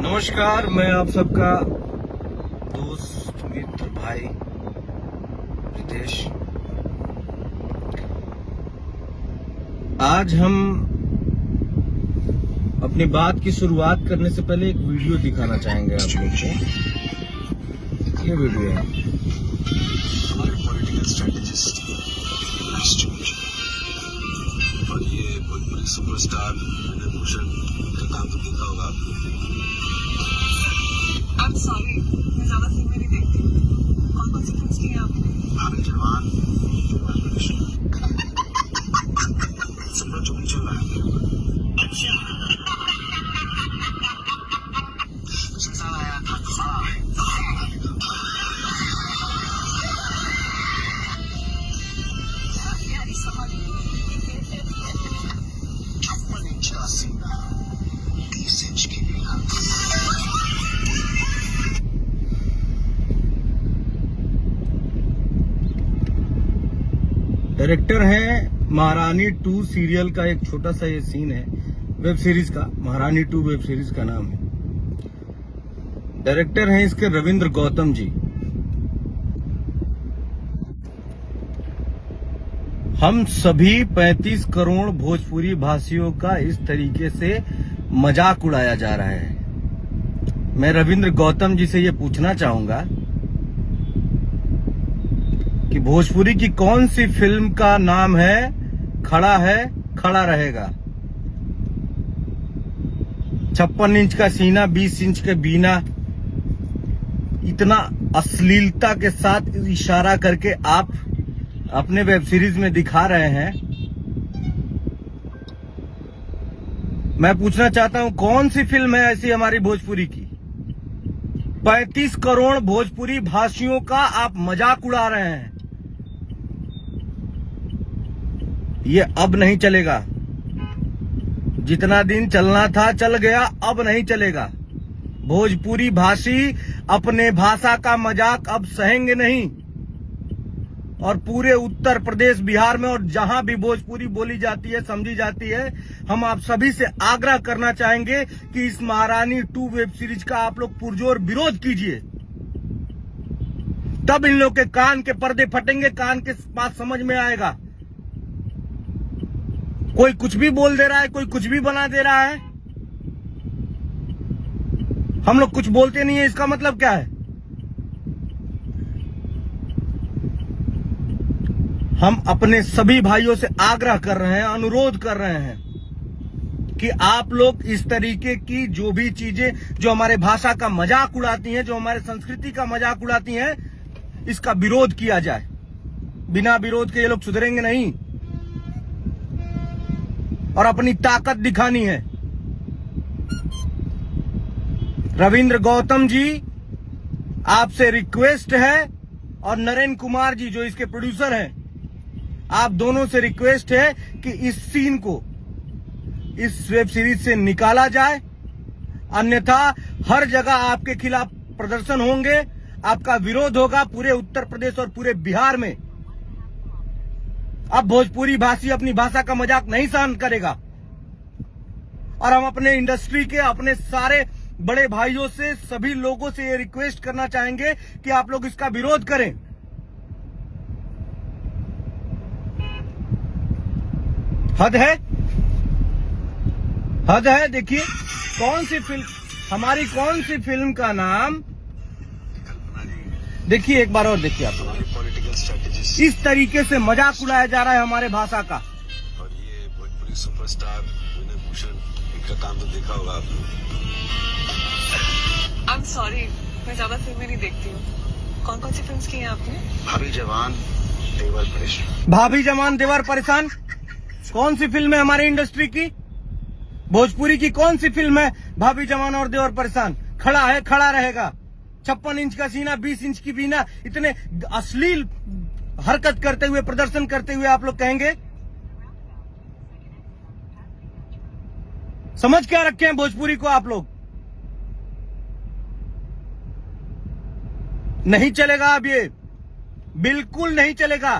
नमस्कार, मैं आप सबका दोस्त मित्र भाई रितेश। आज हम अपनी बात की शुरुआत करने से पहले एक वीडियो दिखाना चाहेंगे आप लोग को। ये वीडियो है हमारे पॉलिटिकल स्ट्रेटेजिस्ट और ये भोजपुरी सुपरस्टार विनय भूषण का काम तो देखा होगा आपने। I'm sorry, मैं ज्यादा फिल्में नहीं देखती। कौन सी फिल्म्स की है आपने? भाभी जवान सुपर जो भी चल रहा है। अच्छा कुछ साल आया यार समझ 56 इंच का सीना 30 इंच की नीला। डायरेक्टर है महारानी 2 सीरियल का। एक छोटा सा ये सीन है वेब सीरीज का। महारानी 2 वेब सीरीज का नाम है। डायरेक्टर हैं इसके रविंद्र गौतम जी। हम सभी 35 करोड़ भोजपुरी भाषियों का इस तरीके से मजाक उड़ाया जा रहा है। मैं रविंद्र गौतम जी से ये पूछना चाहूंगा कि भोजपुरी की कौन सी फिल्म का नाम है खड़ा रहेगा। 56 इंच का सीना 20 इंच के बीना, इतना अश्लीलता के साथ इशारा करके आप अपने वेब सीरीज में दिखा रहे हैं। मैं पूछना चाहता हूं कौन सी फिल्म है ऐसी हमारी भोजपुरी की। 35 करोड़ भोजपुरी भाषियों का आप मजाक उड़ा रहे हैं। ये अब नहीं चलेगा। जितना दिन चलना था चल गया, अब नहीं चलेगा। भोजपुरी भाषी अपने भाषा का मजाक अब सहेंगे नहीं। और पूरे उत्तर प्रदेश, बिहार में और जहां भी भोजपुरी बोली जाती है, समझी जाती है, हम आप सभी से आग्रह करना चाहेंगे कि इस महारानी 2 वेब सीरीज का आप लोग पुरजोर विरोध कीजिए। तब इन लोग के कान के पर्दे फटेंगे, कान के पास समझ में आएगा। कोई कुछ भी बोल दे रहा है, कोई कुछ भी बना दे रहा है। हम लोग कुछ बोलते नहीं है, इसका मतलब क्या है? हम अपने सभी भाइयों से आग्रह कर रहे हैं, अनुरोध कर रहे हैं कि आप लोग इस तरीके की जो भी चीजें जो हमारे भाषा का मजाक उड़ाती हैं, जो हमारे संस्कृति का मजाक उड़ाती हैं, इसका विरोध किया जाए। बिना विरोध के ये लोग सुधरेंगे नहीं और अपनी ताकत दिखानी है। रविंद्र गौतम जी, आपसे रिक्वेस्ट है, और नरेंद्र कुमार जी जो इसके प्रोड्यूसर हैं, आप दोनों से रिक्वेस्ट है कि इस सीन को इस वेब सीरीज से निकाला जाए। अन्यथा हर जगह आपके खिलाफ प्रदर्शन होंगे, आपका विरोध होगा पूरे उत्तर प्रदेश और पूरे बिहार में। अब भोजपुरी भाषी अपनी भाषा का मजाक नहीं सहन करेगा। और हम अपने इंडस्ट्री के, अपने सारे बड़े भाइयों से, सभी लोगों से ये रिक्वेस्ट करना चाहेंगे कि आप लोग इसका विरोध करें। हद है, हद है। देखिए कौन सी फिल्म, हमारी कौन सी फिल्म का नाम, देखिए एक बार और देखिए आप। हमारे पॉलिटिकल स्ट्रेटेजिस्ट इस तरीके से मजाक उड़ाया जा रहा है हमारे भाषा का। और ये भोजपुरी सुपरस्टार विनय भूषण इनका काम तो देखा होगा आपने। I'm sorry, मैं ज्यादा फिल्में नहीं देखती हूँ। कौन सी फिल्म्स की है आपने? भाभी जवान देवर परेशान। भाभी जवान देवर परेशान कौन सी फिल्म है हमारी इंडस्ट्री की? भोजपुरी की कौन सी फिल्म है भाभी जवान और देवर परेशान? खड़ा रहेगा। 56 इंच का सीना 20 इंच की बीना, इतने अश्लील हरकत करते हुए, प्रदर्शन करते हुए आप लोग कहेंगे? समझ क्या रखे हैं भोजपुरी को आप लोग? नहीं चलेगा अब ये, बिल्कुल नहीं चलेगा।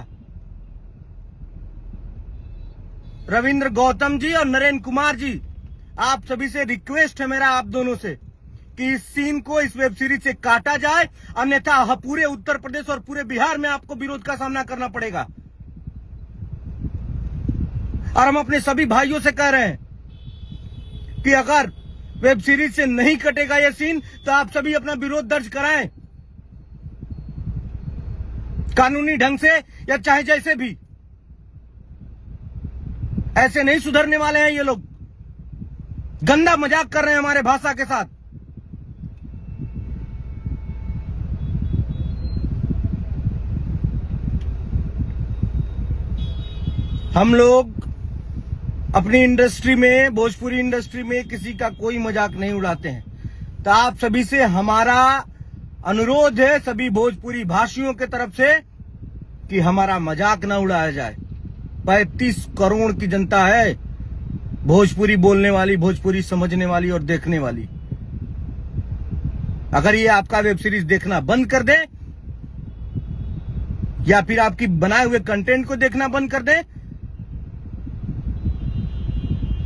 रविंद्र गौतम जी और नरेंद्र कुमार जी, आप सभी से रिक्वेस्ट है मेरा आप दोनों से कि इस सीन को, इस वेब सीरीज से काटा जाए, अन्यथा पूरे उत्तर प्रदेश और पूरे बिहार में आपको विरोध का सामना करना पड़ेगा। और हम अपने सभी भाइयों से कह रहे हैं कि अगर वेब सीरीज से नहीं कटेगा यह सीन तो आप सभी अपना विरोध दर्ज कराएं, कानूनी ढंग से या चाहे जैसे भी। ऐसे नहीं सुधरने वाले हैं ये लोग, गंदा मजाक कर रहे हैं हमारे भाषा के साथ। हम लोग अपनी इंडस्ट्री में, भोजपुरी इंडस्ट्री में किसी का कोई मजाक नहीं उड़ाते हैं। तो आप सभी से हमारा अनुरोध है, सभी भोजपुरी भाषियों के तरफ से, कि हमारा मजाक ना उड़ाया जाए। 35 करोड़ की जनता है भोजपुरी बोलने वाली, भोजपुरी समझने वाली और देखने वाली। अगर ये आपका वेब सीरीज देखना बंद कर दे या फिर आपकी बनाए हुए कंटेंट को देखना बंद कर दे,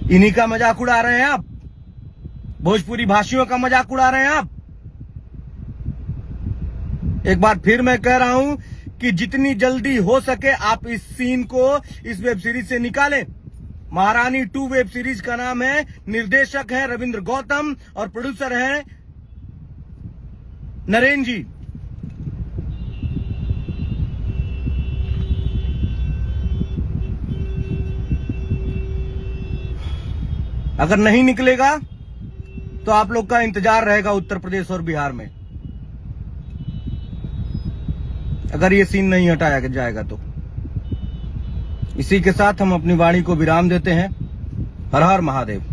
इन्हीं का मजाक उड़ा रहे हैं आप, भोजपुरी भाषियों का मजाक उड़ा रहे हैं आप। एक बार फिर मैं कह रहा हूं कि जितनी जल्दी हो सके आप इस सीन को इस वेब सीरीज से निकालें। महारानी 2 वेब सीरीज का नाम है, निर्देशक है रविंद्र गौतम और प्रोड्यूसर है नरेन जी। अगर नहीं निकलेगा तो आप लोग का इंतजार रहेगा उत्तर प्रदेश और बिहार में, अगर ये सीन नहीं हटाया जाएगा तो। इसी के साथ हम अपनी वाणी को विराम देते हैं। हर हर महादेव।